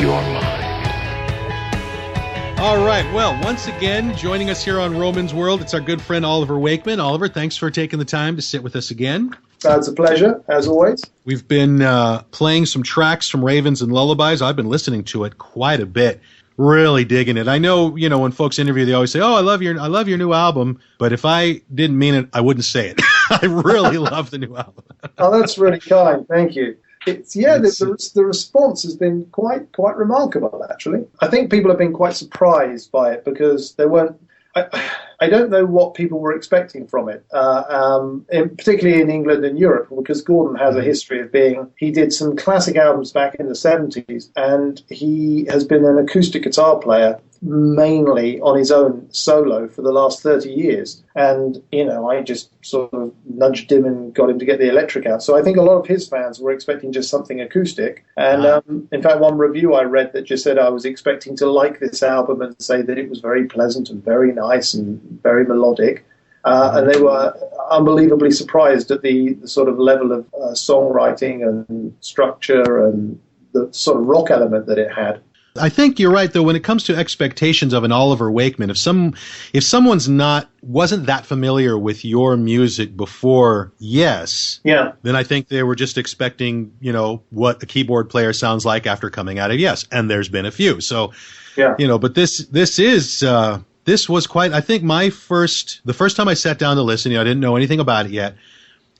your mind. All right. Well, once again, joining us here on Roman's World, it's our good friend Oliver Wakeman. Oliver, thanks for taking the time to sit with us again. It's a pleasure, as always. We've been playing some tracks from Ravens and Lullabies. I've been listening to it quite a bit. Really digging it. I know, when folks interview, they always say, "Oh, I love your new album." But if I didn't mean it, I wouldn't say it. I really love the new album. Oh, that's really kind. Thank you. The response has been quite remarkable, actually. I think people have been quite surprised by it because they weren't. I don't know what people were expecting from it, particularly in England and Europe, because Gordon has a history of he did some classic albums back in the 70s, and he has been an acoustic guitar player mainly on his own solo for the last 30 years. And, I just sort of nudged him and got him to get the electric out. So I think a lot of his fans were expecting just something acoustic. And in fact, one review I read that just said I was expecting to like this album and say that it was very pleasant and very nice and very melodic. And they were unbelievably surprised at the sort of level of songwriting and structure and the sort of rock element that it had. I think you're right, though, when it comes to expectations of an Oliver Wakeman. If someone's wasn't that familiar with your music before, then I think they were just expecting, what a keyboard player sounds like after coming out of Yes. And there's been a few. So, but this was quite, I think the first time I sat down to listen, I didn't know anything about it yet.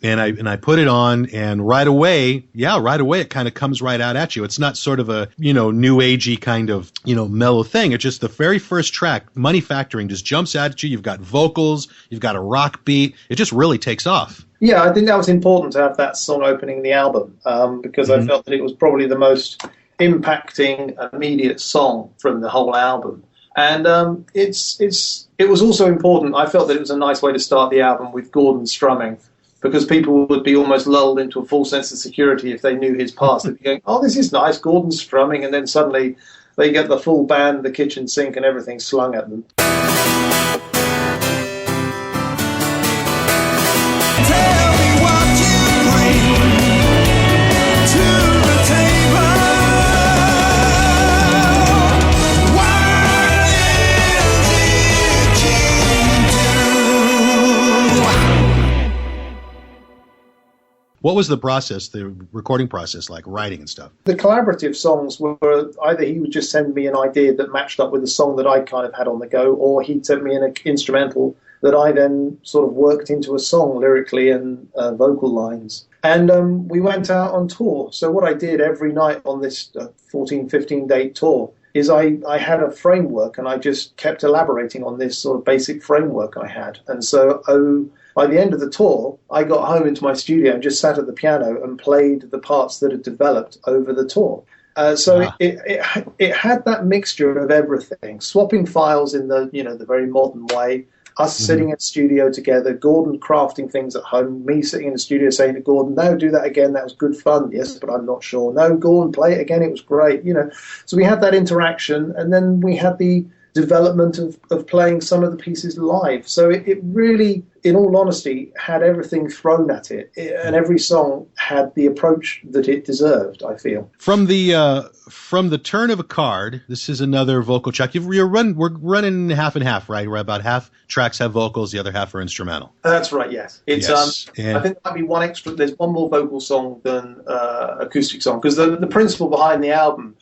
And I put it on, and right away, it kind of comes right out at you. It's not sort of a, new agey kind of, mellow thing. It's just the very first track, Money Factoring, just jumps out at you. You've got vocals, you've got a rock beat. It just really takes off. Yeah, I think that was important to have that song opening the album, because I felt that it was probably the most impacting, immediate song from the whole album. And it was also important. I felt that it was a nice way to start the album with Gordon strumming, because people would be almost lulled into a false sense of security if they knew his past. They'd be going, "Oh, this is nice, Gordon's strumming," and then suddenly they get the full band, the kitchen sink, and everything slung at them. Tell me what you bring to the table. What is it you do? What was the process, the recording process, like writing and stuff? The collaborative songs were either he would just send me an idea that matched up with the song that I kind of had on the go, or he'd send me an instrumental that I then sort of worked into a song lyrically and vocal lines. And we went out on tour. So what I did every night on this 14, 15-day tour is I had a framework, and I just kept elaborating on this sort of basic framework I had. And so by the end of the tour, I got home into my studio and just sat at the piano and played the parts that had developed over the tour. It had that mixture of everything, swapping files in the very modern way, us sitting in the studio together, Gordon crafting things at home, me sitting in the studio saying to Gordon, "No, do that again, that was good fun." "Yes, but I'm not sure." "No, Gordon, play it again, it was great." So we had that interaction, and then we had the development of playing some of the pieces live. So it really, in all honesty, had everything thrown at it, and every song had the approach that it deserved, I feel. From the turn of a card, this is another vocal track. We're running half and half, right? Where about half tracks have vocals, the other half are instrumental. That's right, yes. It's I think there might be one extra. There's one more vocal song than acoustic song, because the principle behind the album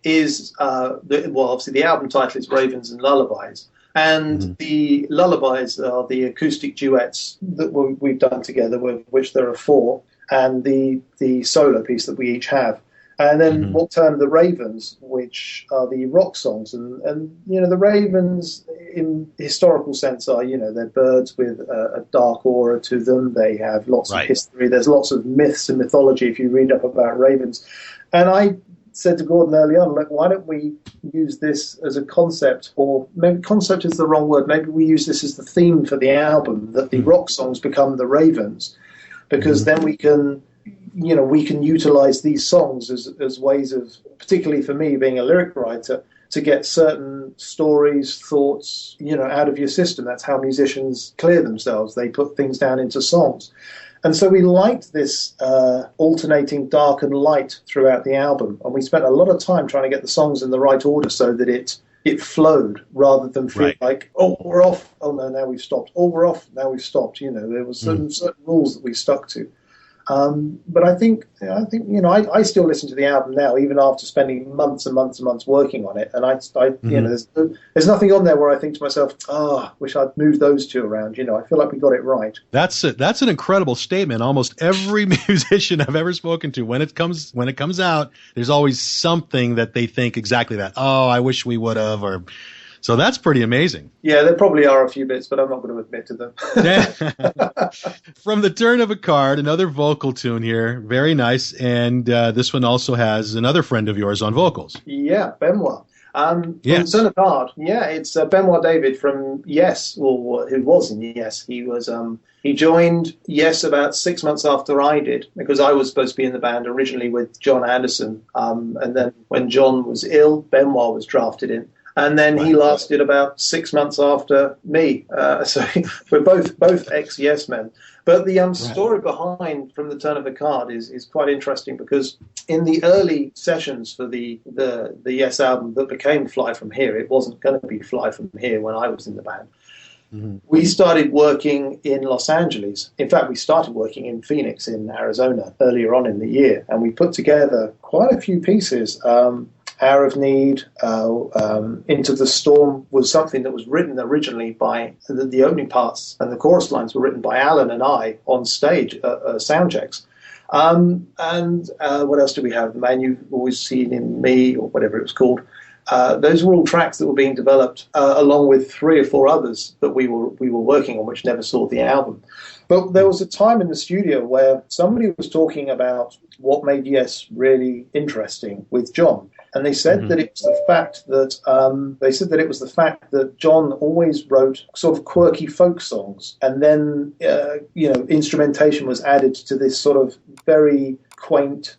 is obviously the album title is Ravens and Lullabies, and the lullabies are the acoustic duets that we've done together, which there are 4, and the solo piece that we each have. And then what term the Ravens, which are the rock songs, and the Ravens in historical sense are they're birds with a dark aura to them. They have lots of history. There's lots of myths and mythology if you read up about ravens. And I said to Gordon early on, look, why don't we use this as a concept, or maybe concept is the wrong word. Maybe we use this as the theme for the album, that the rock songs become the Ravens, because then we can utilize these songs as ways of, particularly for me being a lyric writer, to get certain stories, thoughts, out of your system. That's how musicians clear themselves. They put things down into songs. And so we liked this alternating dark and light throughout the album. And we spent a lot of time trying to get the songs in the right order so that it flowed rather than feel like, oh, we're off. Oh, no, now we've stopped. Oh, we're off. Now we've stopped. There were certain rules that we stuck to. But I think I still listen to the album now, even after spending months and months and months working on it. And there's nothing on there where I think to myself, wish I'd moved those two around. I feel like we got it right. That's an incredible statement. Almost every musician I've ever spoken to, when it comes out, there's always something that they think exactly that. Oh, I wish we would have, or. So that's pretty amazing. Yeah, there probably are a few bits, but I'm not going to admit to them. From the Turn of a Card, another vocal tune here. Very nice. And this one also has another friend of yours on vocals. Yeah, Benoit. From Turn of a Card. Yeah, it's Benoit David from Yes, or who was in Yes. He was he joined Yes about 6 months after I did, because I was supposed to be in the band originally with John Anderson. And then when John was ill, Benoit was drafted in. And then he lasted about 6 months after me. So we're both ex-Yes men. But the story behind From the Turn of a Card is quite interesting, because in the early sessions for the Yes album that became Fly From Here, it wasn't going to be Fly From Here when I was in the band. Mm-hmm. We started working in Los Angeles. In fact, we started working in Phoenix in Arizona earlier on in the year. And we put together quite a few pieces. Hour of Need, Into the Storm was something that was written originally by the opening parts, and the chorus lines were written by Alan and I on stage, sound checks. And what else do we have? The Man You've Always Seen in Me, or whatever it was called. Those were all tracks that were being developed along with 3 or 4 others that we were working on, which never saw the album. But there was a time in the studio where somebody was talking about what made Yes really interesting with John. And they said that it was the fact that John always wrote sort of quirky folk songs, and then instrumentation was added to this sort of very quaint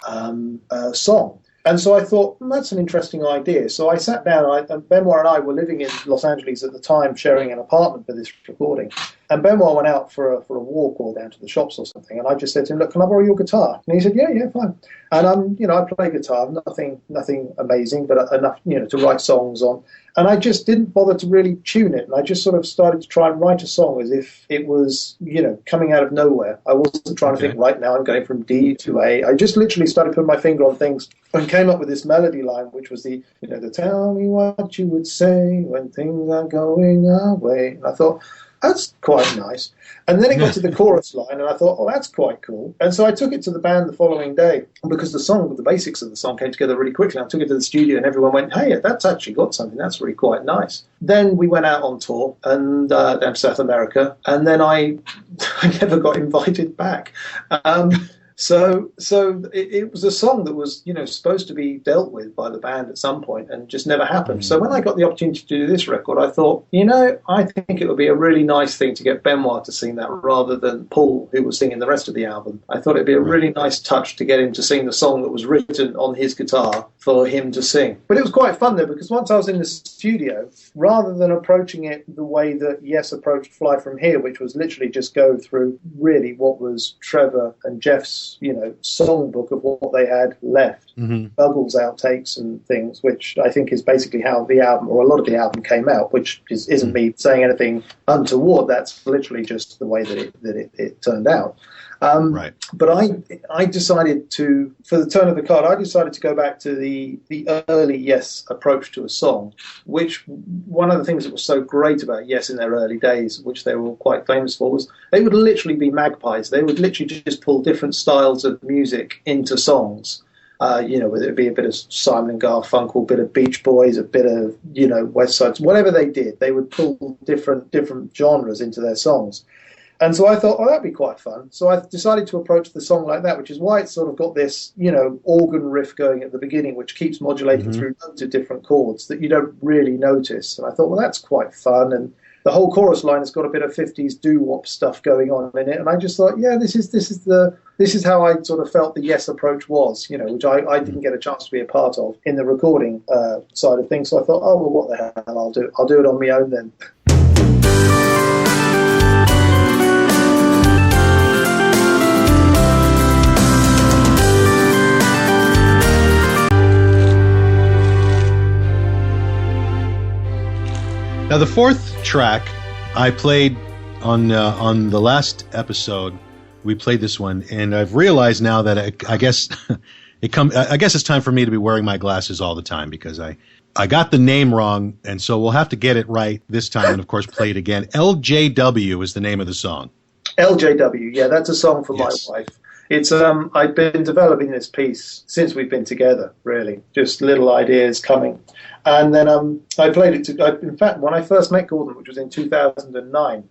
song. And so I thought, that's an interesting idea. So I sat down, and Benoit and I were living in Los Angeles at the time, sharing an apartment for this recording. And Benoit went out for a walk or down to the shops or something. And I just said to him, look, can I borrow your guitar? And he said, yeah, fine. And, I play guitar, nothing amazing, but enough, to write songs on. And I just didn't bother to really tune it. And I just sort of started to try and write a song as if it was, coming out of nowhere. I wasn't trying to think, right now I'm going from D to A. I just literally started putting my finger on things and came up with this melody line, which was the tell me what you would say when things are going our way. And I thought, that's quite nice. And then it got to the chorus line, and I thought, oh, that's quite cool. And so I took it to the band the following day, because the basics of the song came together really quickly. I took it to the studio, and everyone went, hey, that's actually got something. That's really quite nice. Then we went out on tour and down to South America, and then I never got invited back. So it was a song that was, supposed to be dealt with by the band at some point and just never happened. Mm-hmm. So when I got the opportunity to do this record, I thought, I think it would be a really nice thing to get Benoit to sing that rather than Paul, who was singing the rest of the album. I thought it'd be a really nice touch to get him to sing the song that was written on his guitar for him to sing. But it was quite fun though, because once I was in the studio, rather than approaching it the way that Yes approached Fly From Here, which was literally just go through really what was Trevor and Jeff's songbook of what they had left, Buggles outtakes and things, which I think is basically how the album, or a lot of the album, came out, which isn't me saying anything untoward. That's literally just the way that it turned out. But I decided to, for the Turn of the Card, I decided to go back to the early Yes approach to a song, which one of the things that was so great about Yes in their early days, which they were all quite famous for, was they would literally be magpies. They would literally just pull different styles of music into songs. Whether it be a bit of Simon and Garfunkel, a bit of Beach Boys, a bit of, West Side, whatever they did, they would pull different genres into their songs. And so I thought, that'd be quite fun. So I decided to approach the song like that, which is why it's sort of got this, organ riff going at the beginning, which keeps modulating through loads of different chords that you don't really notice. And I thought, well, that's quite fun. And the whole chorus line has got a bit of 50s doo-wop stuff going on in it. And I just thought, yeah, this is how I sort of felt the Yes approach was, which I didn't get a chance to be a part of in the recording side of things. So I thought, oh, well, what the hell, I'll do it on my own then. Now, the fourth track I played on the last episode. We played this one, and I've realized now that I guess I guess it's time for me to be wearing my glasses all the time, because I got the name wrong, and so we'll have to get it right this time and, of course, play it again. LJW is the name of the song. LJW, yeah, that's a song for my wife. It's I've been developing this piece since we've been together, really, just little ideas coming. And then I played it in fact, when I first met Gordon, which was in 2009,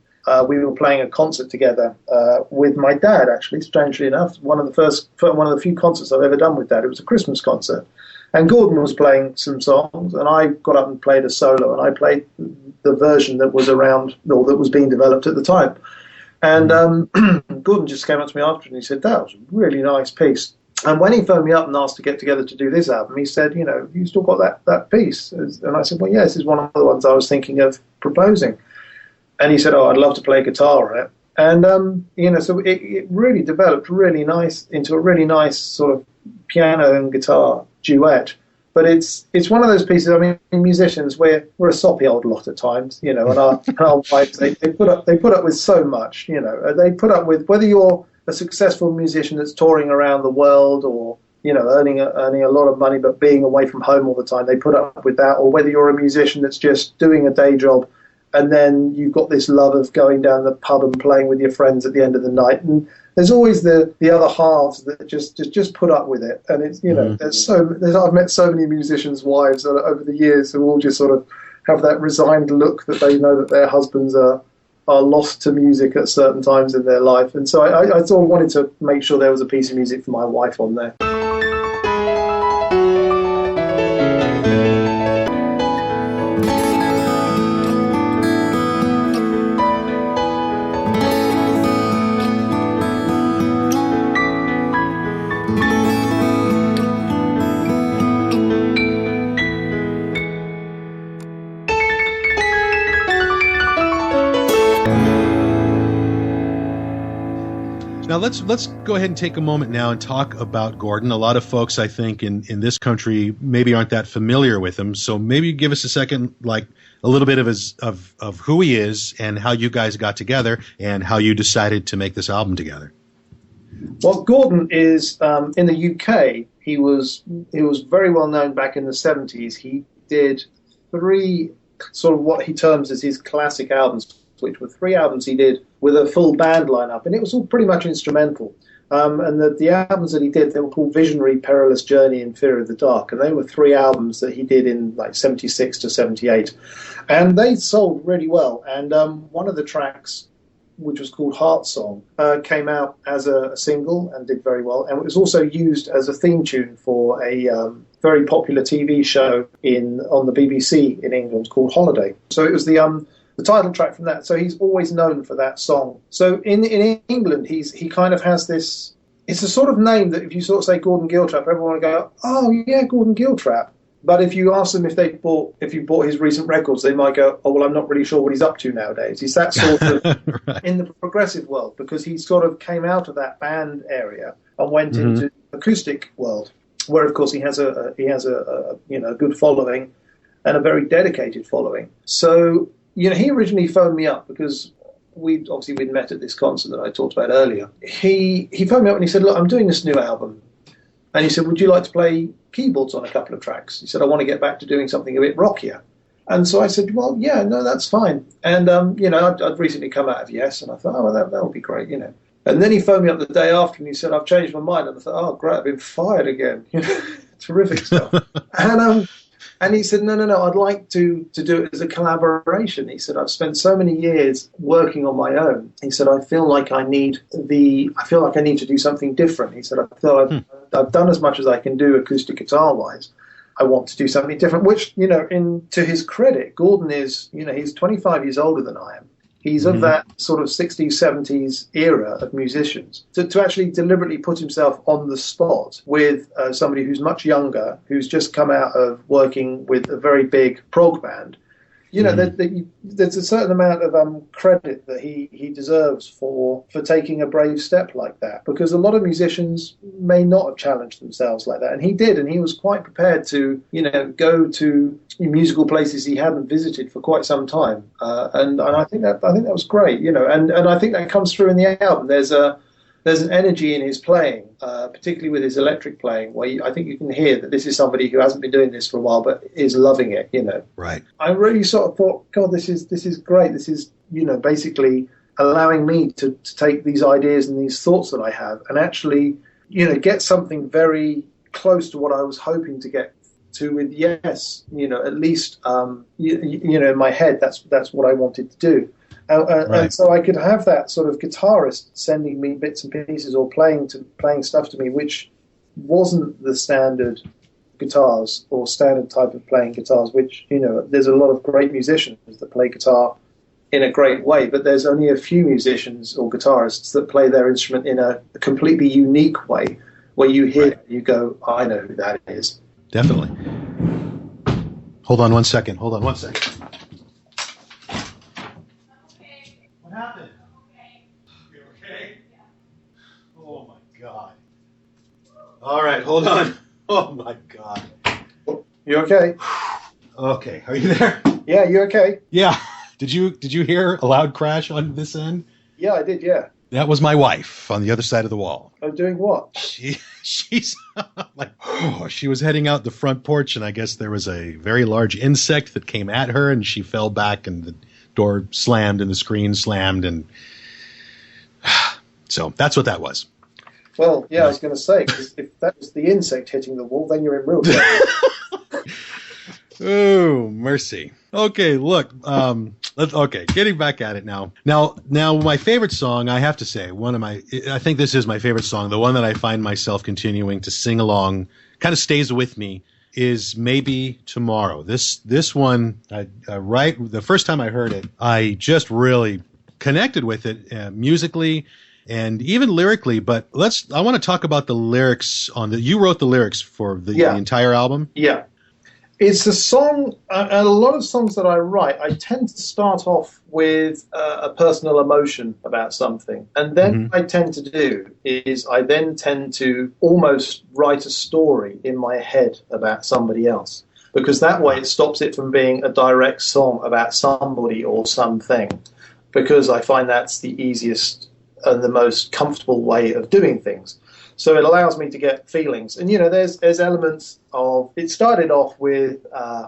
we were playing a concert together with my dad, actually, strangely enough. One of the few concerts I've ever done with Dad. It was a Christmas concert. And Gordon was playing some songs, and I got up and played a solo, and I played the version that was around, or that was being developed at the time. And Gordon just came up to me after, and he said, that was a really nice piece. And when he phoned me up and asked to get together to do this album, he said, you still got that piece? And I said, well, yeah, this is one of the ones I was thinking of proposing. And he said, I'd love to play guitar on it. And, so it really developed really nice into a really nice sort of piano and guitar duet. But it's one of those pieces. I mean, musicians, we're a soppy old lot at times, and our wives, they put up with so much, They put up with, whether you're a successful musician that's touring around the world, or earning a lot of money but being away from home all the time, they put up with that, or whether you're a musician that's just doing a day job, and then you've got this love of going down the pub and playing with your friends at the end of the night. And there's always the other halves that just put up with it. And it's, I've met so many musicians' wives over the years who all just sort of have that resigned look that they know that their husbands are lost to music at certain times in their life. And so I sort of wanted to make sure there was a piece of music for my wife on there. Now let's go ahead and take a moment now and talk about Gordon. A lot of folks, I think, in this country maybe aren't that familiar with him. So maybe give us a second, like a little bit of who he is and how you guys got together and how you decided to make this album together. Well, Gordon is in the UK. He was very well known back in the 70s. He did 3 sort of what he terms as his classic albums, which were 3 albums he did with a full band lineup, and it was all pretty much instrumental. And the albums that he did, they were called Visionary, Perilous Journey, and Fear of the Dark, and they were 3 albums that he did in like 76 to 78, and they sold really well. And one of the tracks, which was called Heart Song, came out as a single and did very well, and it was also used as a theme tune for a very popular TV show on the BBC in England called Holiday. So it was the title track from that. So he's always known for that song. So in England, he kind of has this. It's a sort of name that if you sort of say Gordon Giltrap, everyone will go, "Oh yeah, Gordon Giltrap." But if you ask them if you bought his recent records, they might go, "Oh well, I'm not really sure what he's up to nowadays." He's that sort of right. In the progressive world, because he sort of came out of that band area and went into acoustic world, where of course he has a good following and a very dedicated following. So. He originally phoned me up because we'd met at this concert that I talked about earlier. He phoned me up and he said, "Look, I'm doing this new album." And he said, "Would you like to play keyboards on a couple of tracks?" He said, "I want to get back to doing something a bit rockier." And so I said, "Well, yeah, no, that's fine." And, I'd recently come out of Yes, and I thought, "Oh, well, that would be great, And then he phoned me up the day after and he said, "I've changed my mind." And I thought, "Oh, great, I've been fired again." Terrific stuff. And he said, no, I'd like to do it as a collaboration. He said, "I've spent so many years working on my own." He said, I feel like I need to do something different. He said, "I feel I've done as much as I can do acoustic guitar-wise. I want to do something different," which, to his credit, Gordon is, he's 25 years older than I am. He's of that sort of 60s, 70s era of musicians. To actually deliberately put himself on the spot with somebody who's much younger, who's just come out of working with a very big prog band, there's a certain amount of credit that he deserves for taking a brave step like that, because a lot of musicians may not have challenged themselves like that, and he did, and he was quite prepared to go to musical places he hadn't visited for quite some time, and I think that was great, and I think that comes through in the album. There's an energy in his playing, particularly with his electric playing, where I think you can hear that this is somebody who hasn't been doing this for a while, but is loving it, Right. I really sort of thought, God, this is great. This is, basically allowing me to take these ideas and these thoughts that I have and actually, get something very close to what I was hoping to get to with Yes, at least, in my head, that's what I wanted to do. Right. And so I could have that sort of guitarist sending me bits and pieces or playing stuff to me, which wasn't the standard guitars or standard type of playing guitars, which, there's a lot of great musicians that play guitar in a great way, but there's only a few musicians or guitarists that play their instrument in a completely unique way, where you hear it, you go, I know who that is. Definitely. Hold on one second. What happened? You okay? Oh my God. All right, hold on. Oh my God. You okay? Okay, are you there? Yeah, you okay? Yeah. Did you hear a loud crash on this end? Yeah, I did. Yeah. That was my wife on the other side of the wall. Oh, doing what? She's like, she was heading out the front porch, and I guess there was a very large insect that came at her, and she fell back, and the door slammed, and the screen slammed, and so that's what that was. Well, yeah, I was going to say, because if that was the insect hitting the wall, then you're in real trouble. Oh, mercy. Okay, look. Okay, getting back at it now. Now, my favorite song, I have to say, I think this is my favorite song, the one that I find myself continuing to sing along, kind of stays with me, is Maybe Tomorrow. This one, the first time I heard it, I just really connected with it musically and even lyrically. But I want to talk about the lyrics you wrote the lyrics for the entire album. Yeah. It's a song, a lot of songs that I write, I tend to start off with a personal emotion about something. And then what I tend to do is I then tend to almost write a story in my head about somebody else. Because that way it stops it from being a direct song about somebody or something. Because I find that's the easiest and the most comfortable way of doing things. So it allows me to get feelings. And, there's elements of, it started off with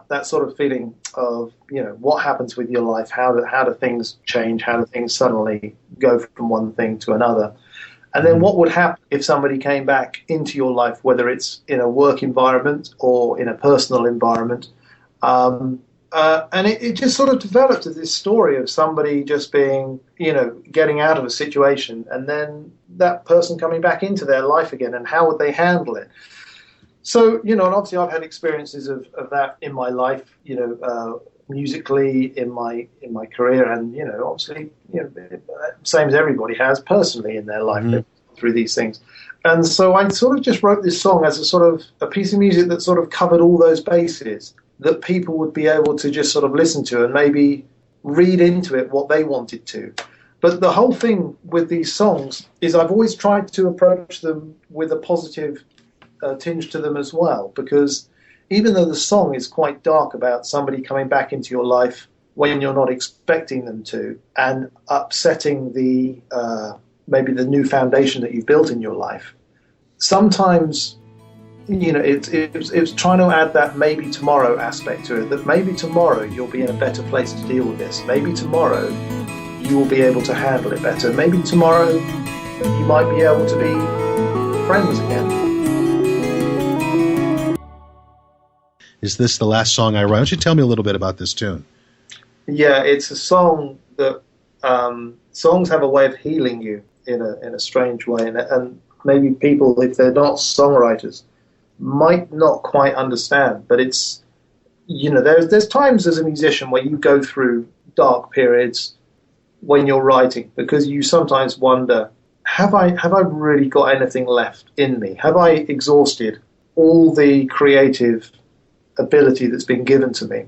that sort of feeling of, what happens with your life? How do things change? How do things suddenly go from one thing to another? And then what would happen if somebody came back into your life, whether it's in a work environment or in a personal environment? And it just sort of developed as this story of somebody just being, getting out of a situation and then that person coming back into their life again, and how would they handle it? So, and obviously I've had experiences of that in my life, musically, in my career, and, obviously, same as everybody has personally in their life through these things. And so I sort of just wrote this song as a sort of a piece of music that sort of covered all those bases, that people would be able to just sort of listen to and maybe read into it what they wanted to. But the whole thing with these songs is I've always tried to approach them with a positive tinge to them as well, because even though the song is quite dark about somebody coming back into your life when you're not expecting them to, and upsetting the maybe the new foundation that you've built in your life, sometimes it's trying to add that maybe tomorrow aspect to it, that maybe tomorrow you'll be in a better place to deal with this. Maybe tomorrow you will be able to handle it better. Maybe tomorrow you might be able to be friends again. Is this the last song I wrote? Why don't you tell me a little bit about this tune? Yeah, it's a song that songs have a way of healing you in a strange way, and maybe people, if they're not songwriters, might not quite understand. But it's, there's times as a musician where you go through dark periods when you're writing, because you sometimes wonder, have I really got anything left in me? Have I exhausted all the creative ability that's been given to me.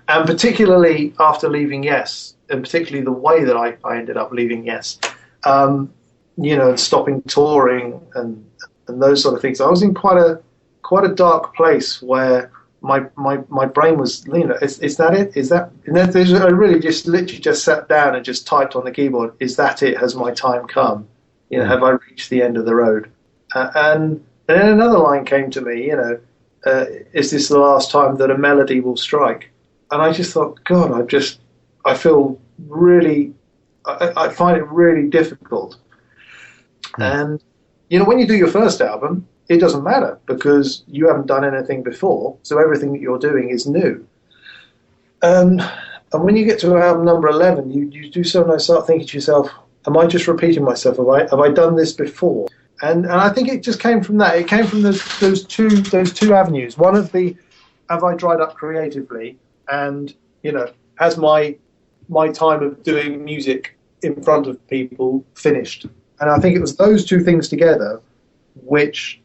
And particularly after leaving Yes, and particularly the way that I ended up leaving Yes, and stopping touring and those sort of things. I was in quite a dark place where my brain was, is that it? Is that? And then I really literally sat down and just typed on the keyboard, is that it? Has my time come? Have I reached the end of the road? And then another line came to me, is this the last time that a melody will strike? And I just thought, God, I feel really, I find it really difficult. And, when you do your first album, it doesn't matter because you haven't done anything before. So everything that you're doing is new. And when you get to album number 11, you do suddenly start thinking to yourself, am I just repeating myself? Have I done this before? And I think it just came from that. It came from those two avenues. One of the, have I dried up creatively? And, has my time of doing music in front of people finished? And I think it was those two things together which,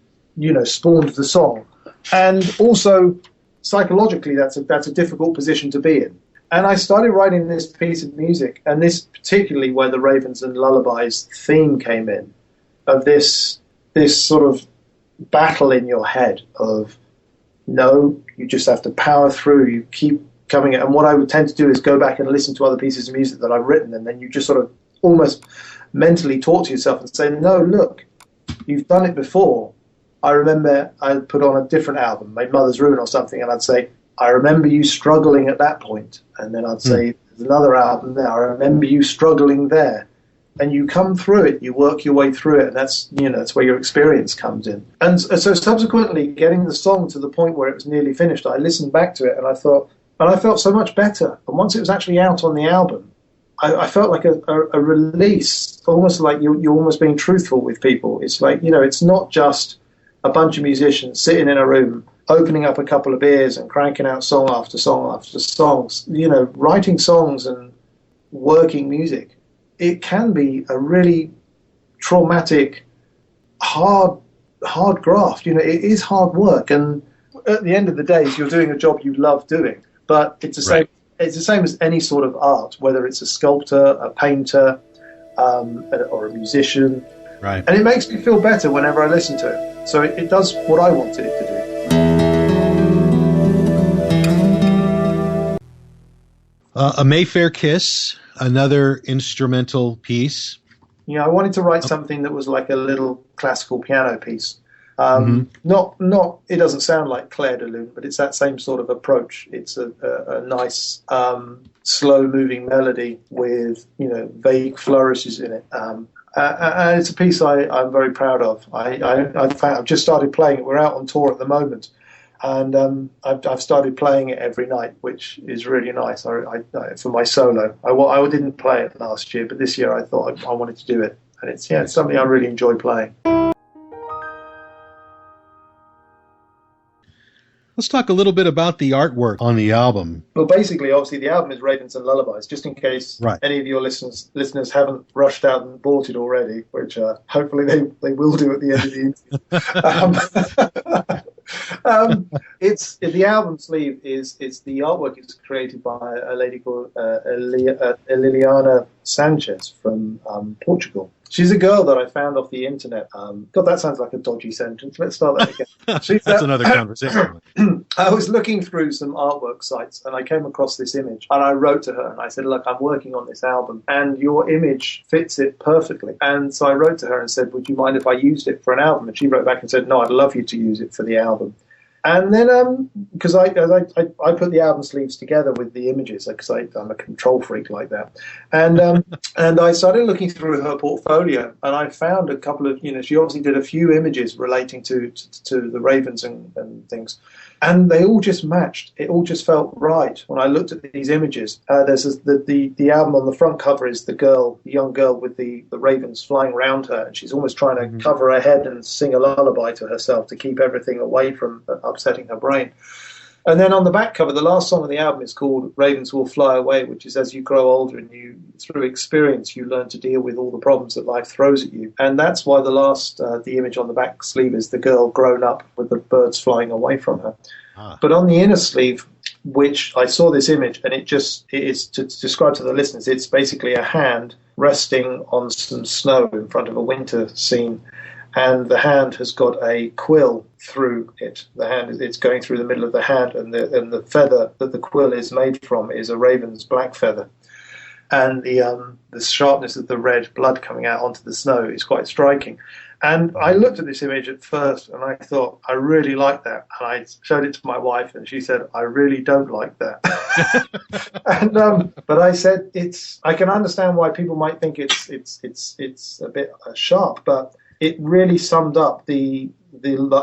spawned the song. And also, psychologically, that's a difficult position to be in. And I started writing this piece of music, and this particularly where the Ravens and Lullabies theme came in, of this sort of battle in your head of, no, you just have to power through, you keep coming. And what I would tend to do is go back and listen to other pieces of music that I've written, and then you just sort of almost mentally talk to yourself and say, no, look, you've done it before. I remember I put on a different album, My Mother's Ruin or something, and I'd say, I remember you struggling at that point. And then I'd say, there's another album there, I remember you struggling there. And you come through it, you work your way through it, and that's where your experience comes in. And so subsequently, getting the song to the point where it was nearly finished, I listened back to it and I thought, and I felt so much better. And once it was actually out on the album, I felt like a release, almost like you're almost being truthful with people. It's like, it's not just a bunch of musicians sitting in a room, opening up a couple of beers and cranking out song after song after songs, writing songs and working music. It can be a really traumatic, hard graft. It is hard work. And at the end of the day, you're doing a job you love doing. But it's the same. Right. It's the same as any sort of art, whether it's a sculptor, a painter, or a musician. Right. And it makes me feel better whenever I listen to it. So it does what I wanted it to do. A Mayfair Kiss, another instrumental piece. I wanted to write something that was like a little classical piano piece. Not. It doesn't sound like Clair de Lune, but it's that same sort of approach. It's a nice, slow-moving melody with vague flourishes in it, and it's a piece I'm very proud of. I've just started playing it. We're out on tour at the moment, and I've started playing it every night, which is really nice. For my solo, I didn't play it last year, but this year I thought I wanted to do it, and it's something I really enjoy playing. Let's talk a little bit about the artwork on the album. Well, basically, obviously, the album is Ravens and Lullabies, just in case any of your listeners haven't rushed out and bought it already, which hopefully they will do at the end of the interview. It's the album sleeve is the artwork is created by a lady called Liliana Sanchez from Portugal. She's a girl that I found off the internet. God, that sounds like a dodgy sentence. Let's start that again. That's another conversation. I was looking through some artwork sites and I came across this image and I wrote to her and I said, look, I'm working on this album and your image fits it perfectly. And so I wrote to her and said, would you mind if I used it for an album? And she wrote back and said, no, I'd love you to use it for the album. And then, because I put the album sleeves together with the images, because I'm a control freak like that, and and I started looking through her portfolio, and I found a couple of, she obviously did a few images relating to the Ravens and things, and they all just matched. It all just felt right when I looked at these images. There's the album on the front cover is the young girl with the Ravens flying around her, and she's almost trying to cover her head and sing a lullaby to herself to keep everything away from upsetting her brain. And then on the back cover, the last song on the album is called Ravens Will Fly Away, which is as you grow older and you, through experience, you learn to deal with all the problems that life throws at you. And that's why the image on the back sleeve is the girl grown up with the birds flying away from her. But on the inner sleeve, which I saw this image, and it is to describe to the listeners, it's basically a hand resting on some snow in front of a winter scene. And the hand has got a quill through it. It's going through the middle of the hand, and the feather that the quill is made from is a raven's black feather. And the sharpness of the red blood coming out onto the snow is quite striking. And I looked at this image at first, and I thought, I really like that. And I showed it to my wife, and she said, I really don't like that. But I said, I can understand why people might think it's a bit sharp, but it really summed up the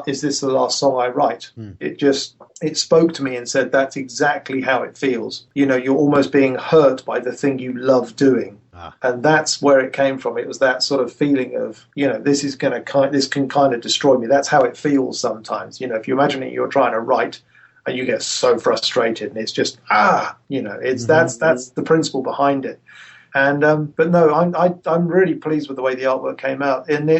is this the last song I write? It spoke to me and said, that's exactly how it feels. You're almost being hurt by the thing you love doing. And that's where it came from. It was that sort of feeling of, this can kind of destroy me. That's how it feels sometimes. If you imagine it, you're trying to write and you get so frustrated and it's just, that's the principle behind it. And but no, I'm really pleased with the way the artwork came out. And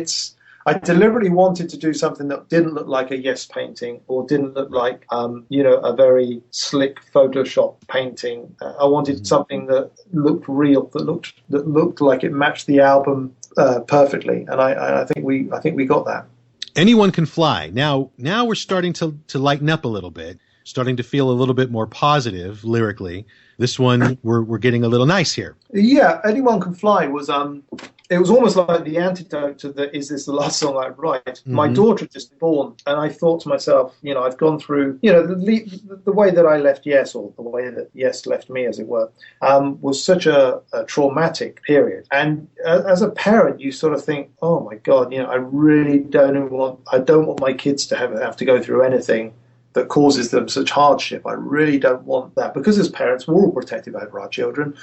I deliberately wanted to do something that didn't look like a Yes painting or didn't look like a very slick Photoshop painting. I wanted something that looked real, that looked like it matched the album perfectly. And I think we got that. Anyone Can Fly. Now we're starting to lighten up a little bit, starting to feel a little bit more positive lyrically. This one, we're getting a little nice here. Yeah, Anyone Can Fly was it was almost like the antidote to the Is This the Last Song I Write? Mm-hmm. My daughter had just been born, and I thought to myself, I've gone through, the way that I left Yes, or the way that Yes left me, as it were, was such a traumatic period. And as a parent, you sort of think, oh my God, I really don't want my kids to have to go through anything that causes them such hardship. I really don't want that, because as parents, we're all protective over our children.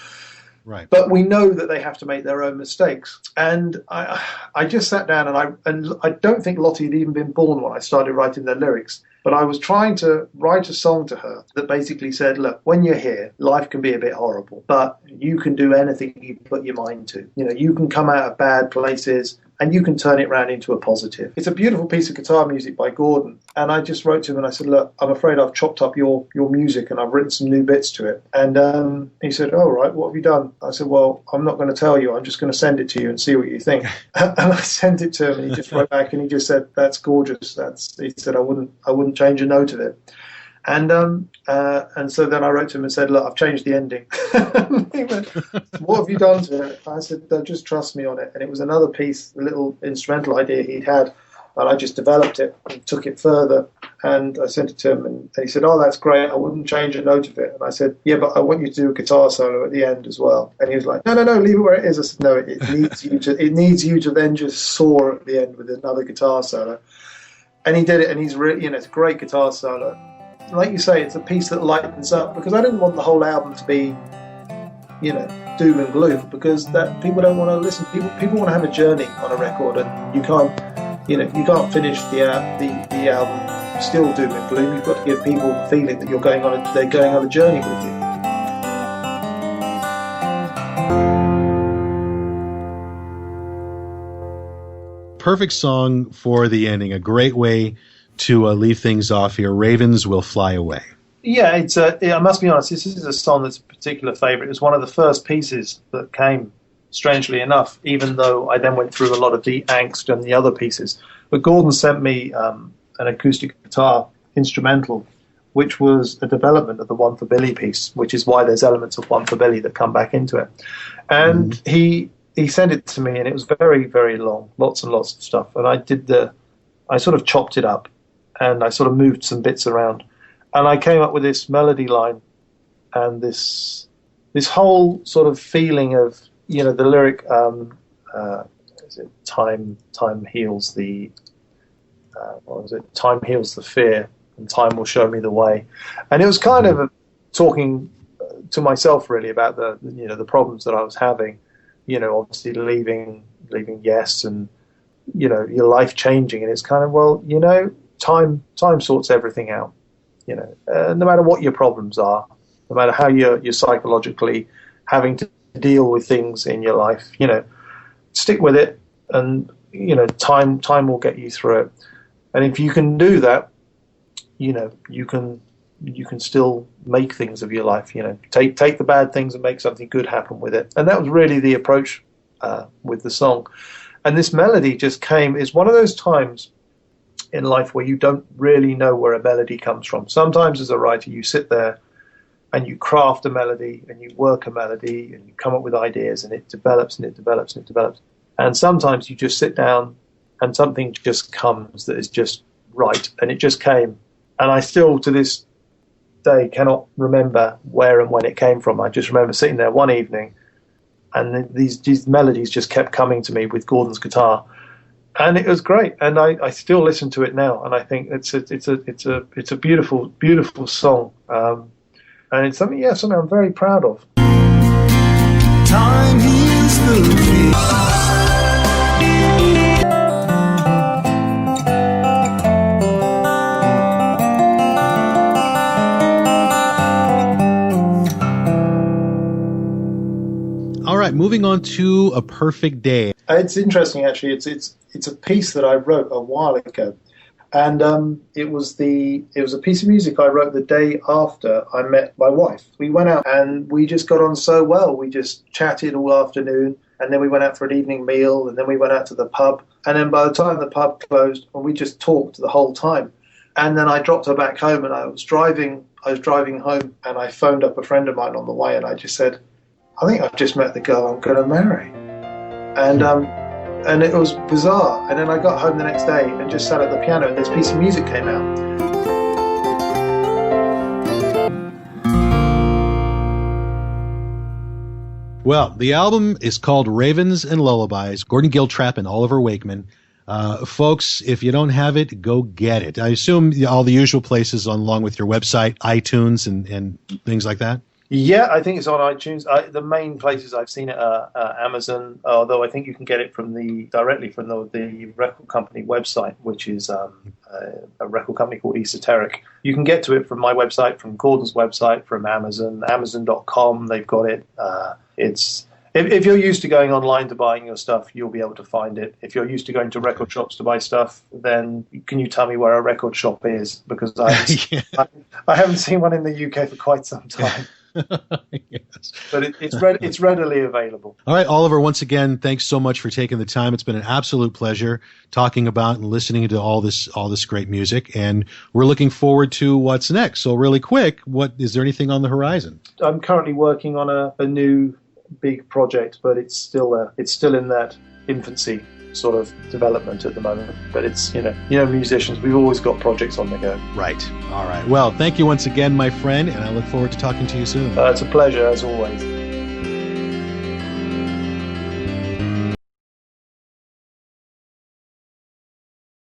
Right. But we know that they have to make their own mistakes. And I just sat down, and I don't think Lottie had even been born when I started writing the lyrics. But I was trying to write a song to her that basically said, look, when you're here, life can be a bit horrible, but you can do anything you put your mind to. You can come out of bad places and you can turn it around into a positive. It's a beautiful piece of guitar music by Gordon. And I just wrote to him and I said, look, I'm afraid I've chopped up your music and I've written some new bits to it. And he said, oh, right, what have you done? I said, well, I'm not going to tell you. I'm just going to send it to you and see what you think. And I sent it to him and he just wrote back and he just said, that's gorgeous. He said, I wouldn't change a note of it. And so then I wrote to him and said, look, I've changed the ending. He went, what have you done to it? I said, just trust me on it. And it was another piece, a little instrumental idea he'd had. And I just developed it and took it further. And I sent it to him. And he said, oh, that's great. I wouldn't change a note of it. And I said, yeah, but I want you to do a guitar solo at the end as well. And he was like, no, leave it where it is. I said, no, it needs you to then just soar at the end with another guitar solo. And he did it. And he's really, it's a great guitar solo. Like you say, it's a piece that lightens up, because I didn't want the whole album to be, doom and gloom, because that people don't want to listen. People want to have a journey on a record, and you can't finish the album still doom and gloom. You've got to give people the feeling that they're going on a journey with you. Perfect song for the ending. A great way to leave things off here. Ravens Will Fly Away. Yeah, I must be honest, this is a song that's a particular favourite. It was one of the first pieces that came, strangely enough, even though I then went through a lot of the angst and the other pieces. But Gordon sent me an acoustic guitar instrumental, which was a development of the One for Billy piece, which is why there's elements of One for Billy that come back into it. And he sent it to me, and it was very, very long, lots and lots of stuff. And I sort of chopped it up, and I sort of moved some bits around, and I came up with this melody line, and this whole sort of feeling of, the lyric, is it time heals the time heals the fear, and time will show me the way. And it was kind of talking to myself really about the problems that I was having, obviously leaving Yes, and your life changing, and it's kind of, well, time sorts everything out. no matter what your problems are, no matter how you're psychologically having to deal with things in your life, stick with it, and time will get you through it. And if you can do that, you can still make things of your life. Take the bad things and make something good happen with it. And that was really the approach with the song. And this melody just came. It's one of those times in life where you don't really know where a melody comes from. Sometimes as a writer, you sit there and you craft a melody and you work a melody and you come up with ideas, and it develops and it develops and it develops. And sometimes you just sit down and something just comes that is just right, and it just came. And I still, to this day, cannot remember where and when it came from. I just remember sitting there one evening, and these melodies just kept coming to me with Gordon's guitar, and it was great. And I still listen to it now, and I think it's a beautiful, beautiful song, and it's something I'm very proud of. Time heals the fear. Moving on to A Perfect Day. It's interesting, actually. It's a piece that I wrote a while ago, and it was a piece of music I wrote the day after I met my wife. We went out and we just got on so well. We just chatted all afternoon, and then we went out for an evening meal, and then we went out to the pub. And then by the time the pub closed, and we just talked the whole time. And then I dropped her back home, and I was driving home, and I phoned up a friend of mine on the way, and I just said, I think I've just met the girl I'm going to marry. And it was bizarre. And then I got home the next day and just sat at the piano, and this piece of music came out. Well, the album is called Ravens and Lullabies, Gordon Giltrap and Oliver Wakeman. Folks, if you don't have it, go get it. I assume all the usual places along with your website, iTunes and things like that? Yeah, I think it's on iTunes. The main places I've seen it are Amazon, although I think you can get it directly from the record company website, which is a record company called Esoteric. You can get to it from my website, from Gordon's website, from Amazon, Amazon.com. They've got it. If you're used to going online to buying your stuff, you'll be able to find it. If you're used to going to record shops to buy stuff, then can you tell me where a record shop is? Because I haven't seen one in the UK for quite some time. Yes. But it's readily available. All right, Oliver, once again, thanks so much for taking the time. It's been an absolute pleasure talking about and listening to all this great music, and we're looking forward to what's next. So really quick, is there anything on the horizon? I'm currently working on a new big project, but it's still in that infancy sort of development at the moment. But it's musicians, we've always got projects on the go. Right. All right. Well, thank you once again, my friend, and I look forward to talking to you soon. It's a pleasure, as always.